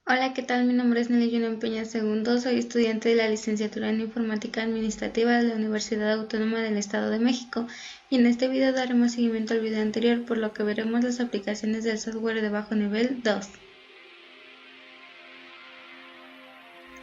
Hola, ¿qué tal? Mi nombre es Nelly Julián Peña Segundo, soy estudiante de la licenciatura en Informática Administrativa de la Universidad Autónoma del Estado de México, y en este video daremos seguimiento al video anterior, por lo que veremos las aplicaciones del software de bajo nivel 2.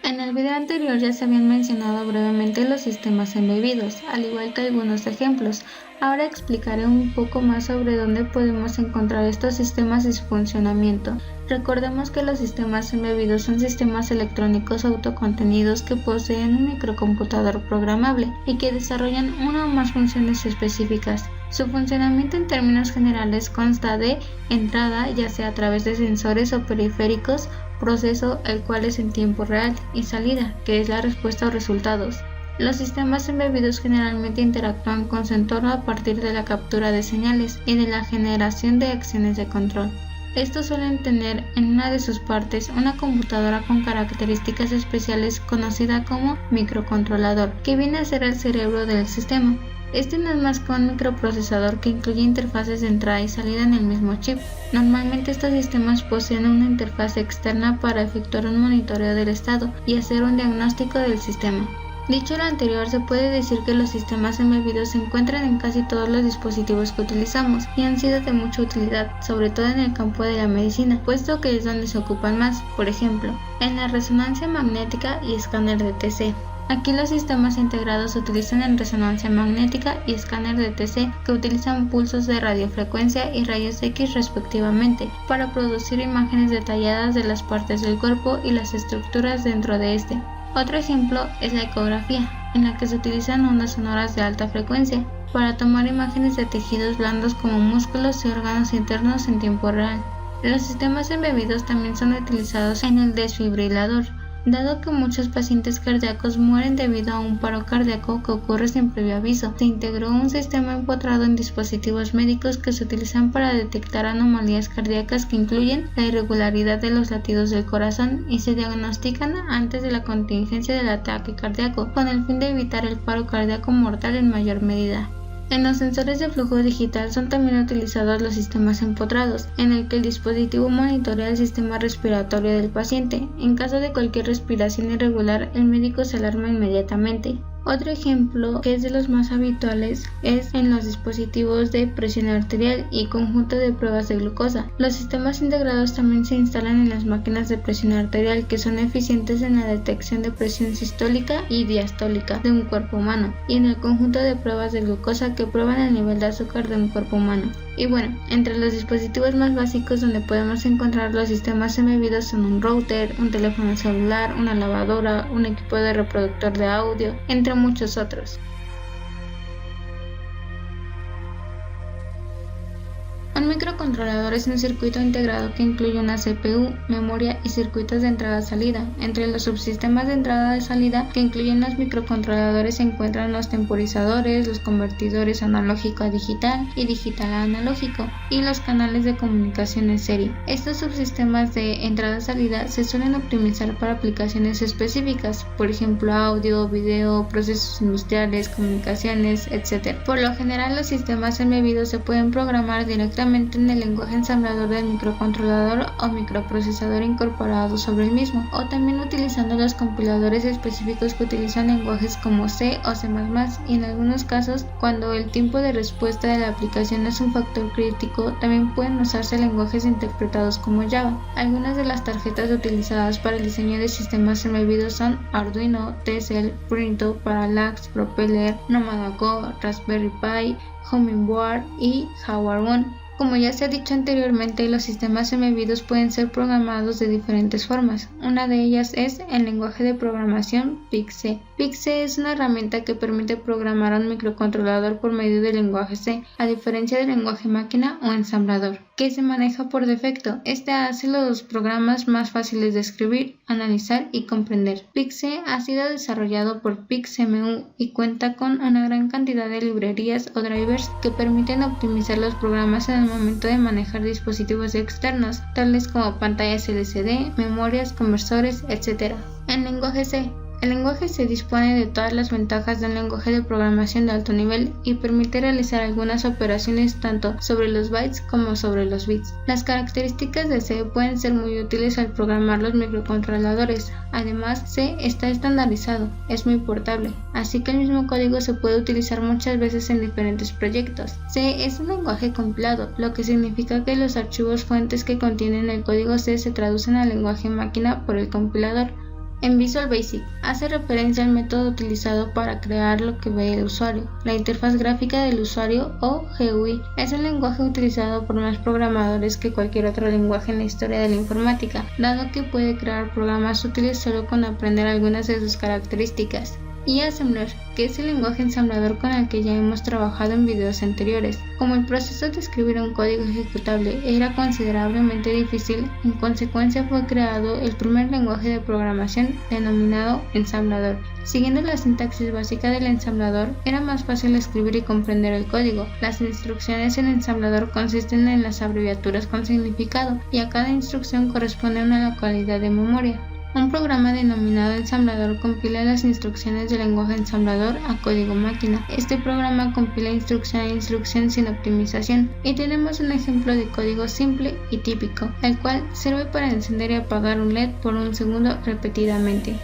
En el video anterior ya se habían mencionado brevemente los sistemas embebidos, al igual que algunos ejemplos. Ahora explicaré un poco más sobre dónde podemos encontrar estos sistemas y su funcionamiento. Recordemos que los sistemas embebidos son sistemas electrónicos autocontenidos que poseen un microcomputador programable y que desarrollan una o más funciones específicas. Su funcionamiento en términos generales consta de entrada, ya sea a través de sensores o periféricos, proceso, el cual es en tiempo real, y salida, que es la respuesta o resultados. Los sistemas embebidos generalmente interactúan con su entorno a partir de la captura de señales y de la generación de acciones de control. Estos suelen tener en una de sus partes una computadora con características especiales conocida como microcontrolador, que viene a ser el cerebro del sistema. Este no es más que un microprocesador que incluye interfaces de entrada y salida en el mismo chip. Normalmente estos sistemas poseen una interfaz externa para efectuar un monitoreo del estado y hacer un diagnóstico del sistema. Dicho lo anterior, se puede decir que los sistemas embebidos se encuentran en casi todos los dispositivos que utilizamos y han sido de mucha utilidad, sobre todo en el campo de la medicina, puesto que es donde se ocupan más, por ejemplo, en la resonancia magnética y escáner de TC. Aquí los sistemas integrados se utilizan en resonancia magnética y escáner de TC, que utilizan pulsos de radiofrecuencia y rayos X respectivamente, para producir imágenes detalladas de las partes del cuerpo y las estructuras dentro de este. Otro ejemplo es la ecografía, en la que se utilizan ondas sonoras de alta frecuencia, para tomar imágenes de tejidos blandos como músculos y órganos internos en tiempo real. Los sistemas embebidos también son utilizados en el desfibrilador, dado que muchos pacientes cardíacos mueren debido a un paro cardíaco que ocurre sin previo aviso. Se integró un sistema empotrado en dispositivos médicos que se utilizan para detectar anomalías cardíacas que incluyen la irregularidad de los latidos del corazón y se diagnostican antes de la contingencia del ataque cardíaco, con el fin de evitar el paro cardíaco mortal en mayor medida. En los sensores de flujo digital son también utilizados los sistemas empotrados, en el que el dispositivo monitorea el sistema respiratorio del paciente. En caso de cualquier respiración irregular, el médico se alarma inmediatamente. Otro ejemplo, que es de los más habituales, es en los dispositivos de presión arterial y conjunto de pruebas de glucosa. Los sistemas integrados también se instalan en las máquinas de presión arterial, que son eficientes en la detección de presión sistólica y diastólica de un cuerpo humano, y en el conjunto de pruebas de glucosa, que prueban el nivel de azúcar de un cuerpo humano. Y bueno, entre los dispositivos más básicos donde podemos encontrar los sistemas embebidos son un router, un teléfono celular, una lavadora, un equipo de reproductor de audio, entre muchos otros. Un microcontrolador es un circuito integrado que incluye una CPU, memoria y circuitos de entrada-salida. Entre los subsistemas de entrada y salida que incluyen los microcontroladores se encuentran los temporizadores, los convertidores analógico a digital y digital a analógico, y los canales de comunicación en serie. Estos subsistemas de entrada-salida se suelen optimizar para aplicaciones específicas, por ejemplo audio, video, procesos industriales, comunicaciones, etc. Por lo general, los sistemas embebidos se pueden programar directamente en el lenguaje ensamblador del microcontrolador o microprocesador incorporado sobre el mismo, o también utilizando los compiladores específicos que utilizan lenguajes como C o C++, y en algunos casos, cuando el tiempo de respuesta de la aplicación es un factor crítico, también pueden usarse lenguajes interpretados como Java. Algunas de las tarjetas utilizadas para el diseño de sistemas embebidos son Arduino, Tcl, Printo, Parallax, Propeller, Nomad Go, Raspberry Pi, Hummingbird y Howard One. Como ya se ha dicho anteriormente, los sistemas embebidos pueden ser programados de diferentes formas. Una de ellas es el lenguaje de programación PIC-C. PIC-C es una herramienta que permite programar a un microcontrolador por medio del lenguaje C, a diferencia del lenguaje máquina o ensamblador, que se maneja por defecto. Este hace los programas más fáciles de escribir, analizar y comprender. PIC-C ha sido desarrollado por PIC-CMU y cuenta con una gran cantidad de librerías o drivers que permiten optimizar los programas en el momento de manejar dispositivos externos, tales como pantallas LCD, memorias, conversores, etc. En lenguaje C, El lenguaje C dispone de todas las ventajas de un lenguaje de programación de alto nivel y permite realizar algunas operaciones tanto sobre los bytes como sobre los bits. Las características de C pueden ser muy útiles al programar los microcontroladores. Además, C está estandarizado, es muy portable, así que el mismo código se puede utilizar muchas veces en diferentes proyectos. C es un lenguaje compilado, lo que significa que los archivos fuentes que contienen el código C se traducen al lenguaje máquina por el compilador. En Visual Basic, hace referencia al método utilizado para crear lo que ve el usuario. La interfaz gráfica del usuario o GUI es un lenguaje utilizado por más programadores que cualquier otro lenguaje en la historia de la informática, dado que puede crear programas útiles solo con aprender algunas de sus características. Y Assembler, que es el lenguaje ensamblador con el que ya hemos trabajado en videos anteriores. Como el proceso de escribir un código ejecutable era considerablemente difícil, en consecuencia fue creado el primer lenguaje de programación denominado ensamblador. Siguiendo la sintaxis básica del ensamblador, era más fácil escribir y comprender el código. Las instrucciones en ensamblador consisten en las abreviaturas con significado, y a cada instrucción corresponde una localidad de memoria. Un programa denominado ensamblador compila las instrucciones del lenguaje ensamblador a código máquina. Este programa compila instrucción a instrucción sin optimización, y tenemos un ejemplo de código simple y típico, el cual sirve para encender y apagar un LED por un segundo repetidamente.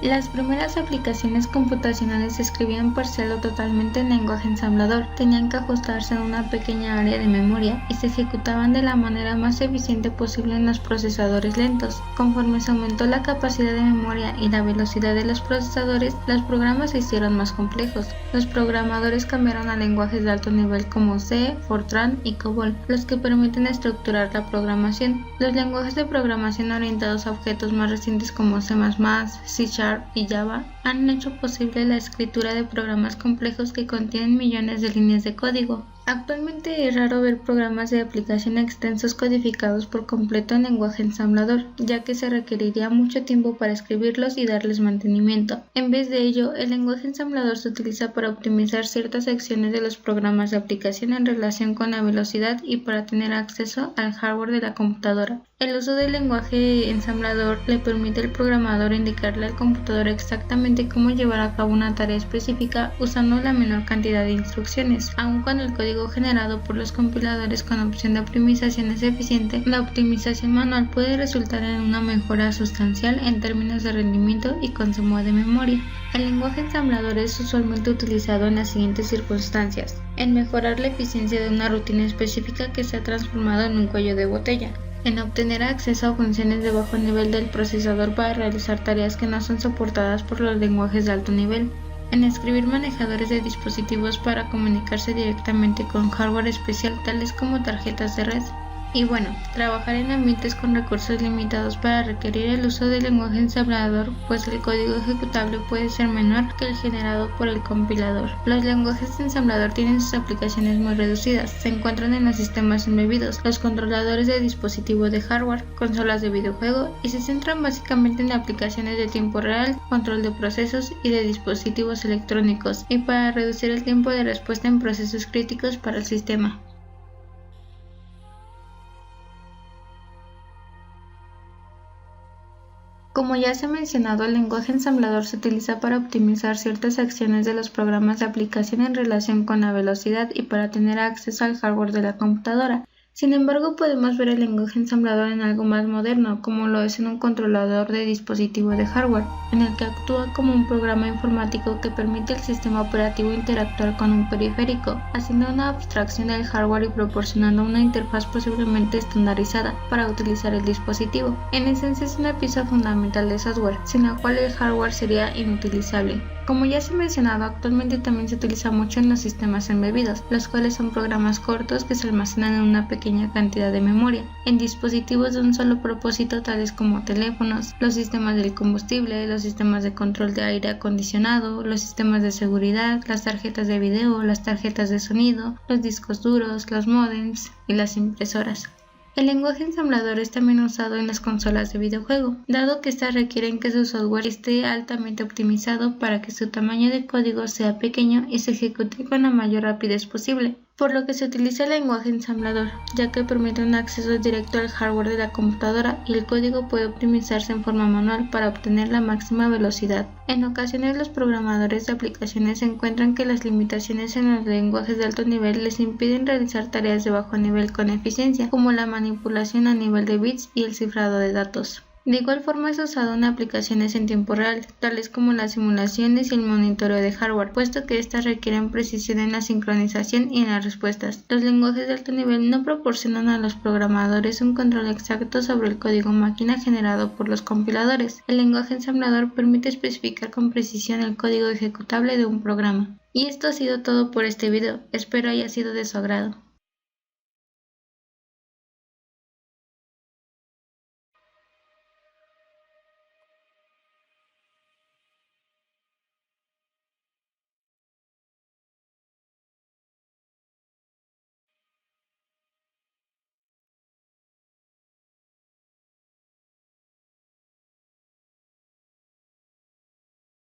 Las primeras aplicaciones computacionales se escribían parcial o totalmente en lenguaje ensamblador, tenían que ajustarse a una pequeña área de memoria y se ejecutaban de la manera más eficiente posible en los procesadores lentos. Conforme se aumentó la capacidad de memoria y la velocidad de los procesadores, los programas se hicieron más complejos. Los programadores cambiaron a lenguajes de alto nivel como C, Fortran y COBOL, los que permiten estructurar la programación. Los lenguajes de programación orientados a objetos más recientes como C++, C# y Java han hecho posible la escritura de programas complejos que contienen millones de líneas de código. Actualmente es raro ver programas de aplicación extensos codificados por completo en lenguaje ensamblador, ya que se requeriría mucho tiempo para escribirlos y darles mantenimiento. En vez de ello, el lenguaje ensamblador se utiliza para optimizar ciertas secciones de los programas de aplicación en relación con la velocidad y para tener acceso al hardware de la computadora. El uso del lenguaje ensamblador le permite al programador indicarle al computador exactamente cómo llevar a cabo una tarea específica usando la menor cantidad de instrucciones. Aun cuando el código generado por los compiladores con opción de optimización es eficiente, la optimización manual puede resultar en una mejora sustancial en términos de rendimiento y consumo de memoria. El lenguaje ensamblador es usualmente utilizado en las siguientes circunstancias: en mejorar la eficiencia de una rutina específica que se ha transformado en un cuello de botella, en obtener acceso a funciones de bajo nivel del procesador para realizar tareas que no son soportadas por los lenguajes de alto nivel, en escribir manejadores de dispositivos para comunicarse directamente con hardware especial tales como tarjetas de red. Y bueno, trabajar en ambientes con recursos limitados para requerir el uso del lenguaje ensamblador, pues el código ejecutable puede ser menor que el generado por el compilador. Los lenguajes de ensamblador tienen sus aplicaciones muy reducidas, se encuentran en los sistemas embebidos, los controladores de dispositivos de hardware, consolas de videojuego, y se centran básicamente en aplicaciones de tiempo real, control de procesos y de dispositivos electrónicos, y para reducir el tiempo de respuesta en procesos críticos para el sistema. Como ya se ha mencionado, el lenguaje ensamblador se utiliza para optimizar ciertas acciones de los programas de aplicación en relación con la velocidad y para tener acceso al hardware de la computadora. Sin embargo, podemos ver el lenguaje ensamblador en algo más moderno, como lo es en un controlador de dispositivo de hardware, en el que actúa como un programa informático que permite al sistema operativo interactuar con un periférico, haciendo una abstracción del hardware y proporcionando una interfaz posiblemente estandarizada para utilizar el dispositivo. En esencia, es una pieza fundamental de software, sin la cual el hardware sería inutilizable. Como ya se ha mencionado, actualmente también se utiliza mucho en los sistemas embebidos, los cuales son programas cortos que se almacenan en una pequeña cantidad de memoria, en dispositivos de un solo propósito tales como teléfonos, los sistemas del combustible, los sistemas de control de aire acondicionado, los sistemas de seguridad, las tarjetas de video, las tarjetas de sonido, los discos duros, los módems y las impresoras. El lenguaje ensamblador es también usado en las consolas de videojuego, dado que estas requieren que su software esté altamente optimizado para que su tamaño de código sea pequeño y se ejecute con la mayor rapidez posible. por lo que se utiliza el lenguaje ensamblador, ya que permite un acceso directo al hardware de la computadora y el código puede optimizarse en forma manual para obtener la máxima velocidad. En ocasiones los programadores de aplicaciones encuentran que las limitaciones en los lenguajes de alto nivel les impiden realizar tareas de bajo nivel con eficiencia, como la manipulación a nivel de bits y el cifrado de datos. De igual forma es usado en aplicaciones en tiempo real, tales como las simulaciones y el monitoreo de hardware, puesto que estas requieren precisión en la sincronización y en las respuestas. Los lenguajes de alto nivel no proporcionan a los programadores un control exacto sobre el código máquina generado por los compiladores. El lenguaje ensamblador permite especificar con precisión el código ejecutable de un programa. Y esto ha sido todo por este video, espero haya sido de su agrado.